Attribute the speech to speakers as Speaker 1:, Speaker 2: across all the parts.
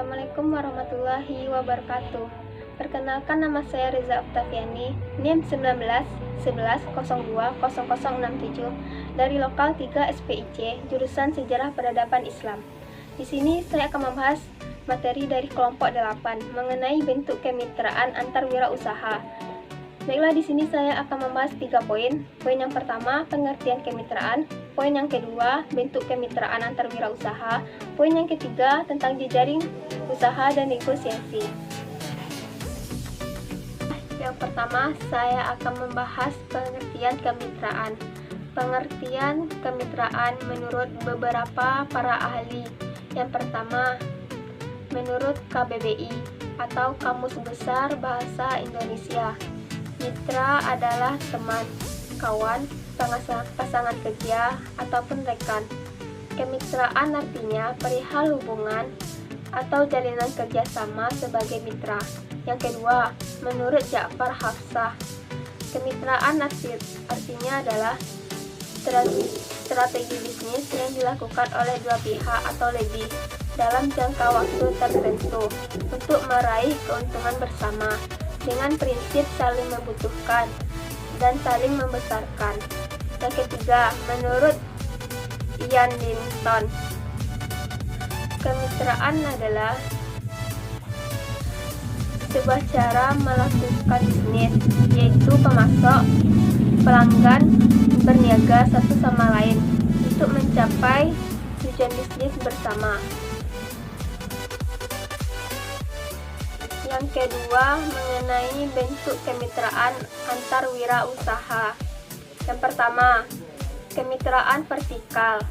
Speaker 1: Assalamualaikum warahmatullahi wabarakatuh. Perkenalkan, nama saya Reza Oktaviani, NIM 19 11 02 0067 dari Lokal 3 SPIC, jurusan Sejarah Peradaban Islam. Di sini saya akan membahas materi dari kelompok 8 mengenai bentuk kemitraan antar wirausaha. Baiklah, di sini saya akan membahas 3 poin. Poin yang pertama, pengertian kemitraan. Poin yang kedua, bentuk kemitraan antar wirausaha. Poin yang ketiga, tentang jejaring usaha dan negosiasi. Yang pertama, saya akan membahas pengertian kemitraan. Pengertian kemitraan menurut beberapa para ahli. Yang pertama, menurut KBBI atau Kamus Besar Bahasa Indonesia, mitra adalah teman, kawan, pasangan kerja, ataupun rekan. Kemitraan artinya perihal hubungan atau jalinan kerjasama sebagai mitra. Yang kedua, menurut Ja'far Hafsah, kemitraan artinya adalah strategi bisnis yang dilakukan oleh dua pihak atau lebih dalam jangka waktu tertentu untuk meraih keuntungan bersama dengan prinsip saling membutuhkan dan saling membesarkan. Yang ketiga, menurut Ian Linton, kemitraan adalah sebuah cara melakukan bisnis, yaitu pemasok, pelanggan berniaga satu sama lain untuk mencapai tujuan bisnis bersama. Yang kedua, mengenai bentuk kemitraan antar wirausaha. Yang pertama, kemitraan vertikal.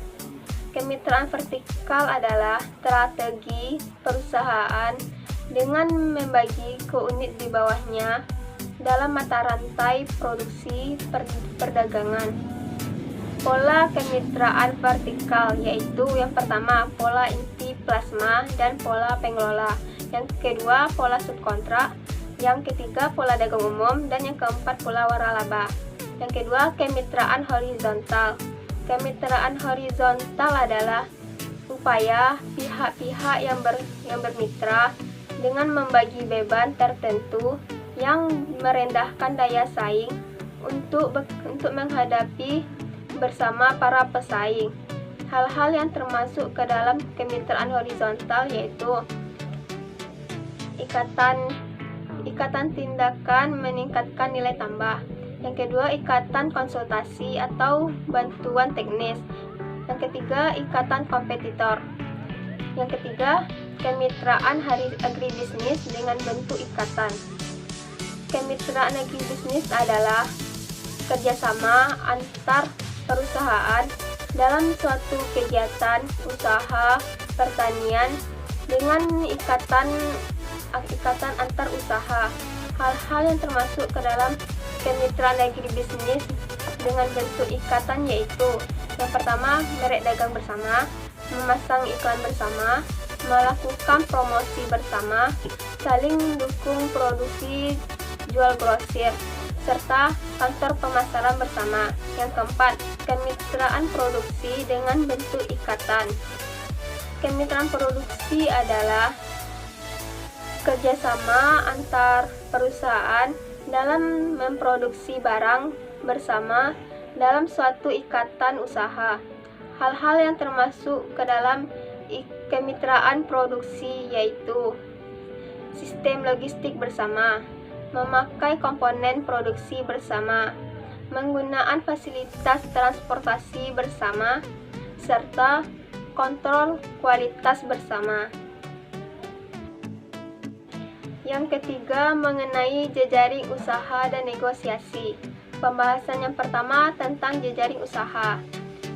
Speaker 1: Kemitraan vertikal adalah strategi perusahaan dengan membagi ke unit di bawahnya dalam mata rantai produksi perdagangan. Pola kemitraan vertikal yaitu yang pertama, pola inti plasma dan pola pengelola. Yang kedua, pola subkontrak. Yang ketiga, pola dagang umum. Dan yang keempat, pola waralaba. Yang kedua, kemitraan horizontal. Kemitraan horizontal adalah upaya pihak-pihak yang bermitra dengan membagi beban tertentu yang merendahkan daya saing untuk menghadapi bersama para pesaing. Hal-hal yang termasuk ke dalam kemitraan horizontal yaitu ikatan tindakan meningkatkan nilai tambah. Yang kedua, ikatan konsultasi atau bantuan teknis. Yang ketiga, ikatan kompetitor. Yang ketiga, kemitraan agribisnis dengan bentuk ikatan. Kemitraan agribisnis adalah kerjasama antar perusahaan dalam suatu kegiatan usaha pertanian dengan ikatan antar usaha. Hal-hal yang termasuk ke dalam kemitraan agribisnis dengan bentuk ikatan yaitu yang pertama, merek dagang bersama, memasang iklan bersama, melakukan promosi bersama, saling mendukung produksi jual grosir, serta kantor pemasaran bersama. Yang keempat, kemitraan produksi dengan bentuk ikatan. Kemitraan produksi adalah kerjasama antar perusahaan dalam memproduksi barang bersama dalam suatu ikatan usaha. Hal-hal yang termasuk ke dalam kemitraan produksi yaitu sistem logistik bersama, memakai komponen produksi bersama, menggunakan fasilitas transportasi bersama, serta kontrol kualitas bersama. Yang ketiga, mengenai jejaring usaha dan negosiasi. Pembahasan yang pertama tentang jejaring usaha.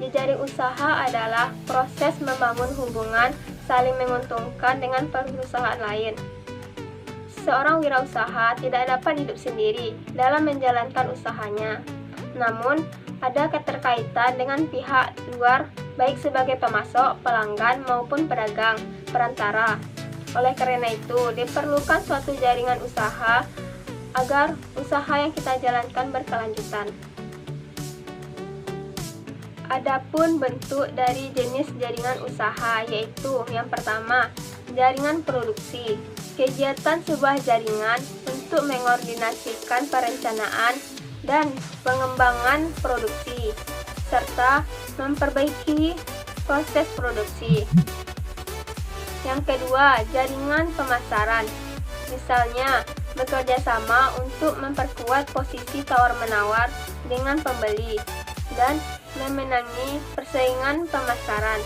Speaker 1: Jejaring usaha adalah proses membangun hubungan saling menguntungkan dengan perusahaan lain. Seorang wirausaha tidak dapat hidup sendiri dalam menjalankan usahanya. Namun, ada keterkaitan dengan pihak luar, baik sebagai pemasok, pelanggan, maupun pedagang, perantara. Oleh karena itu, diperlukan suatu jaringan usaha agar usaha yang kita jalankan berkelanjutan. Adapun bentuk dari jenis jaringan usaha yaitu yang pertama, jaringan produksi. Kegiatan sebuah jaringan untuk mengordinasikan perencanaan dan pengembangan produksi serta memperbaiki proses produksi. Yang kedua, jaringan pemasaran. Misalnya, bekerja sama untuk memperkuat posisi tawar-menawar dengan pembeli dan memenangi persaingan pemasaran.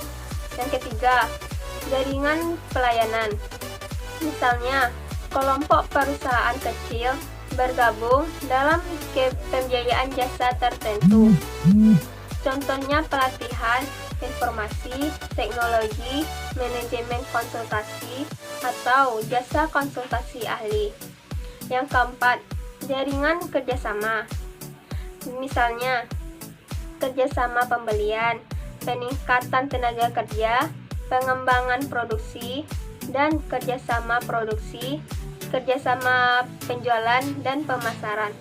Speaker 1: Yang ketiga, jaringan pelayanan. Misalnya, kelompok perusahaan kecil bergabung dalam pembiayaan jasa tertentu. Contohnya pelatihan, informasi, teknologi, manajemen konsultasi, atau jasa konsultasi ahli. Yang keempat, jaringan kerjasama. Misalnya, kerjasama pembelian, peningkatan tenaga kerja, pengembangan produksi, dan kerjasama produksi, kerjasama penjualan dan pemasaran.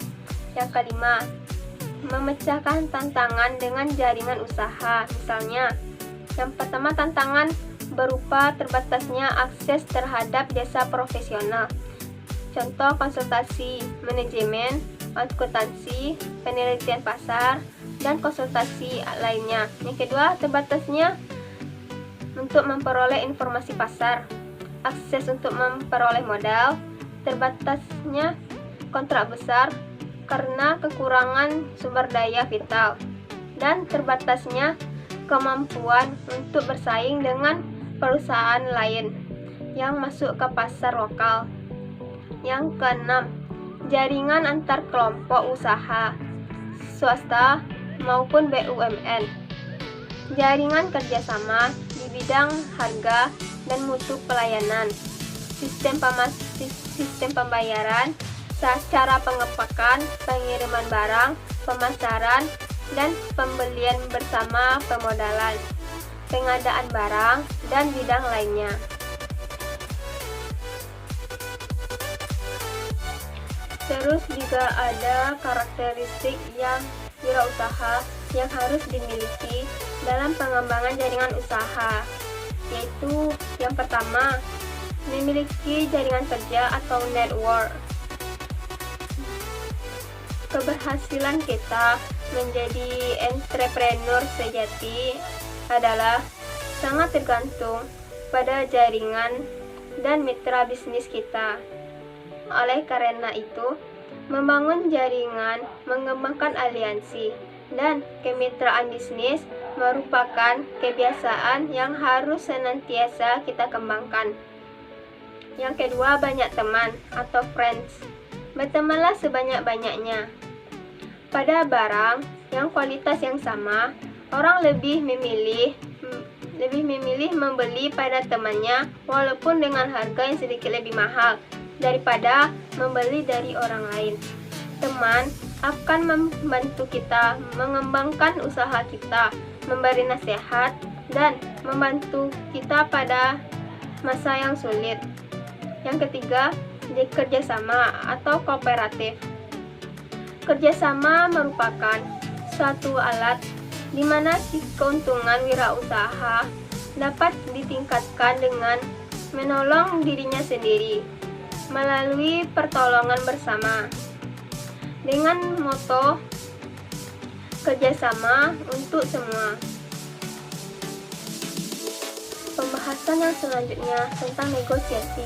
Speaker 1: Yang kelima, memecahkan tantangan dengan jaringan usaha. Misalnya, yang pertama tantangan berupa terbatasnya akses terhadap jasa profesional. Contoh konsultasi manajemen, akuntansi, penelitian pasar, dan konsultasi lainnya. Yang kedua, terbatasnya untuk memperoleh informasi pasar, akses untuk memperoleh modal, terbatasnya kontrak besar karena kekurangan sumber daya vital, dan terbatasnya kemampuan untuk bersaing dengan perusahaan lain yang masuk ke pasar lokal. Yang keenam, jaringan antar kelompok usaha, swasta maupun BUMN. Jaringan kerjasama di bidang harga dan mutu pelayanan, sistem pembayaran, cara pengepakan, pengiriman barang, pemasaran, dan pembelian bersama pemodalan, pengadaan barang, dan bidang lainnya. Terus juga ada karakteristik yang wirausaha yang harus dimiliki dalam pengembangan jaringan usaha, yaitu yang pertama, memiliki jaringan kerja atau network. Keberhasilan kita menjadi entrepreneur sejati adalah sangat tergantung pada jaringan dan mitra bisnis kita. Oleh karena itu, membangun jaringan, mengembangkan aliansi, dan kemitraan bisnis merupakan kebiasaan yang harus senantiasa kita kembangkan. Yang kedua, banyak teman atau friends. Bertemanlah sebanyak-banyaknya. Pada barang yang kualitas yang sama, orang lebih memilih membeli pada temannya walaupun dengan harga yang sedikit lebih mahal daripada membeli dari orang lain. Teman akan membantu kita mengembangkan usaha kita, memberi nasihat, dan membantu kita pada masa yang sulit. Yang ketiga, kerjasama atau kooperatif. Kerjasama merupakan suatu alat di mana keuntungan wirausaha dapat ditingkatkan dengan menolong dirinya sendiri melalui pertolongan bersama. Dengan moto kerjasama untuk semua. Pembahasan yang selanjutnya tentang negosiasi.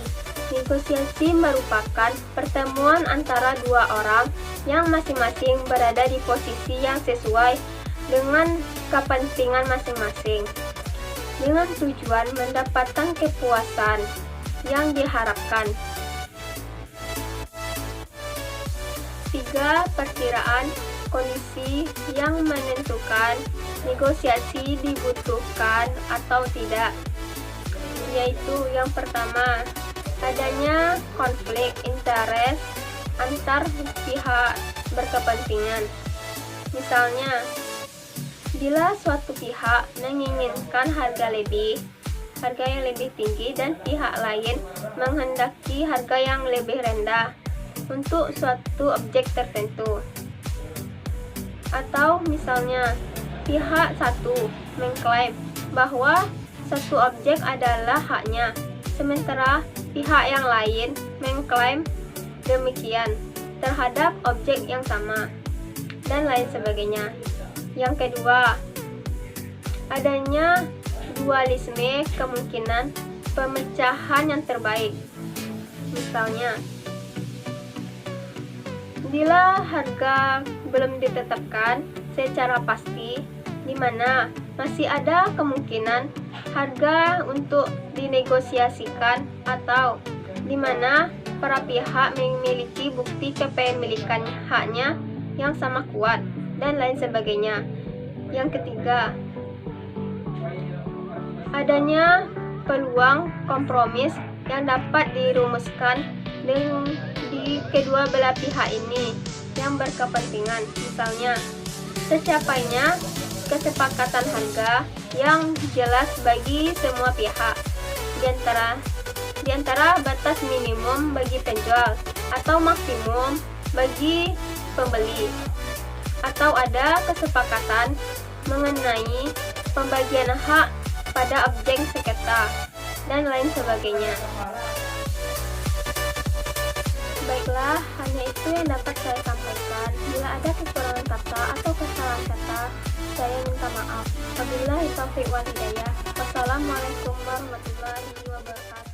Speaker 1: Negosiasi merupakan pertemuan antara dua orang yang masing-masing berada di posisi yang sesuai dengan kepentingan masing-masing, dengan tujuan mendapatkan kepuasan yang diharapkan. 3. Perkiraan kondisi yang menentukan negosiasi dibutuhkan atau tidak, yaitu yang pertama, adanya konflik interest antar pihak berkepentingan. Misalnya, bila suatu pihak menginginkan harga yang lebih tinggi dan pihak lain menghendaki harga yang lebih rendah untuk suatu objek tertentu. Atau misalnya, Pihak satu mengklaim bahwa satu objek adalah haknya, sementara pihak yang lain mengklaim demikian terhadap objek yang sama, dan lain sebagainya. Yang kedua, adanya dualisme kemungkinan pemecahan yang terbaik. Misalnya, bila harga belum ditetapkan secara pasti, di mana masih ada kemungkinan harga untuk dinegosiasikan, atau di mana para pihak memiliki bukti kepemilikan haknya yang sama kuat, dan lain sebagainya. Yang ketiga, adanya peluang kompromis yang dapat dirumuskan di kedua belah pihak ini yang berkepentingan. Misalnya, tercapainya kesepakatan harga yang jelas bagi semua pihak di antara batas minimum bagi penjual atau maksimum bagi pembeli, atau ada kesepakatan mengenai pembagian hak pada objek sengketa, dan lain sebagainya. Baiklah, hanya itu yang dapat saya sampaikan. Bila ada kekurangan kata atau kesalahan kata, saya minta maaf. Wabillahi taufiq wal hidayah. Wassalamualaikum warahmatullahi wabarakatuh.